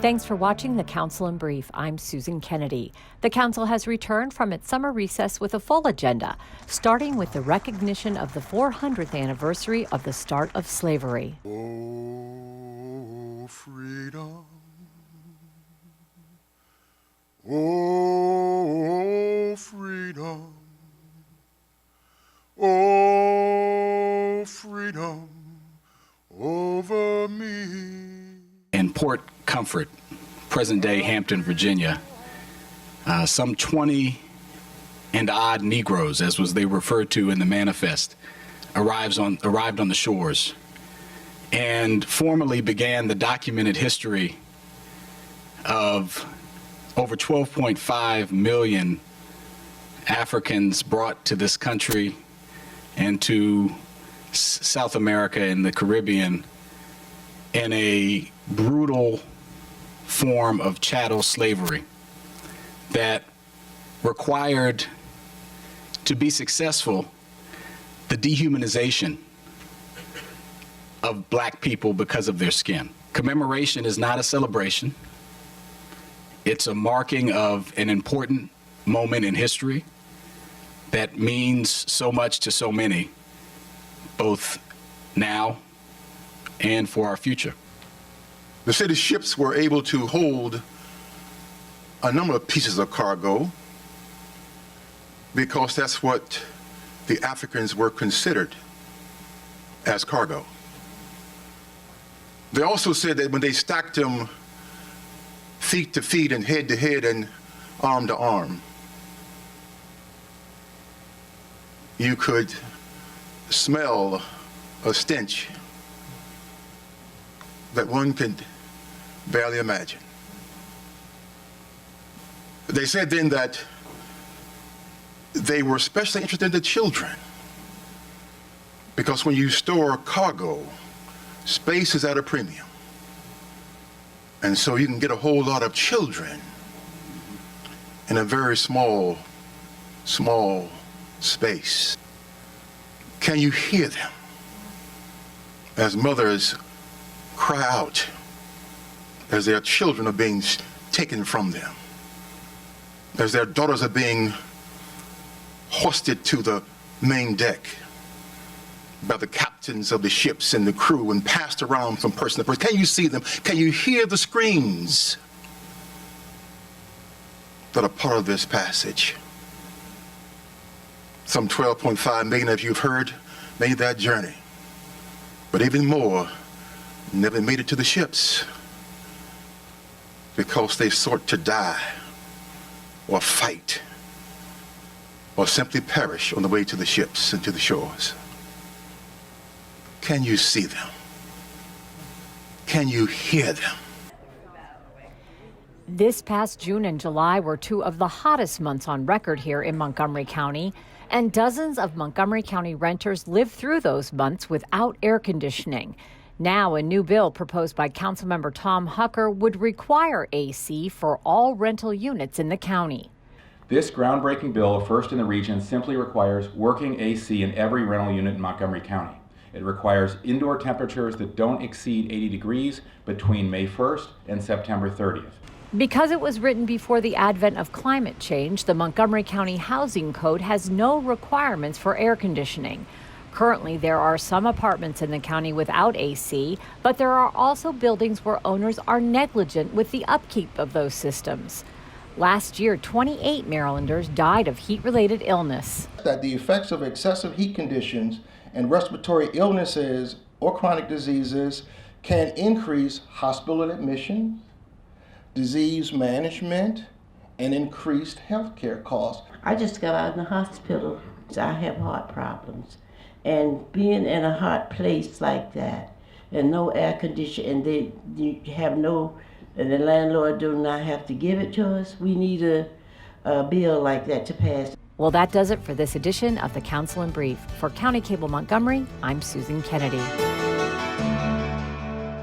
Thanks for watching the Council in Brief. I'm Susan Kenedy. The Council has returned from its summer recess with a full agenda, starting with the recognition of the 400th anniversary of the start of slavery. Oh, freedom. Oh, freedom. Oh, freedom over me. In Port Comfort, present-day Hampton, Virginia, some 20 and odd Negroes, as was they referred to in the manifest, arrived on the shores and formally began the documented history of over 12.5 million Africans brought to this country and to South America and the Caribbean in a brutal form of chattel slavery that required, to be successful, the dehumanization of black people because of their skin. Commemoration is not a celebration. It's a marking of an important moment in history that means so much to so many, both now and for our future. The city ships were able to hold a number of pieces of cargo because that's what the Africans were considered as cargo. They also said that when they stacked them feet to feet and head to head and arm to arm, you could smell a stench that one could barely imagine. They said then that they were especially interested in the children, because when you store cargo, space is at a premium. And so you can get a whole lot of children in a very small space. Can you hear them as mothers cry out as their children are being taken from them, as their daughters are being hoisted to the main deck by the captains of the ships and the crew and passed around from person to person? Can you see them? Can you hear the screams that are part of this passage? Some 12.5 million of you have heard made that journey, but even more never made it to the ships because they sought to die or fight or simply perish on the way to the ships and to the shores. Can you see them? Can you hear them? This past June and July were two of the hottest months on record here in Montgomery County, and dozens of Montgomery County renters lived through those months without air conditioning. Now, a new bill proposed by Councilmember Tom Hucker would require AC for all rental units in the county. This groundbreaking bill, first in the region, simply requires working AC in every rental unit in Montgomery County. It requires indoor temperatures that don't exceed 80 degrees between May 1st and September 30th. Because it was written before the advent of climate change, the Montgomery County Housing Code has no requirements for air conditioning. Currently, there are some apartments in the county without AC, but there are also buildings where owners are negligent with the upkeep of those systems. Last year, 28 Marylanders died of heat-related illness. That the effects of excessive heat conditions and respiratory illnesses or chronic diseases can increase hospital admissions, disease management, and increased health care costs. I just got out of the hospital. I have heart problems. And being in a hot place like that, and no air conditioning, and you have no, and the landlord do not have to give it to us, we need a bill like that to pass. Well, that does it for this edition of the Council in Brief. For County Cable Montgomery, I'm Susan Kenedy.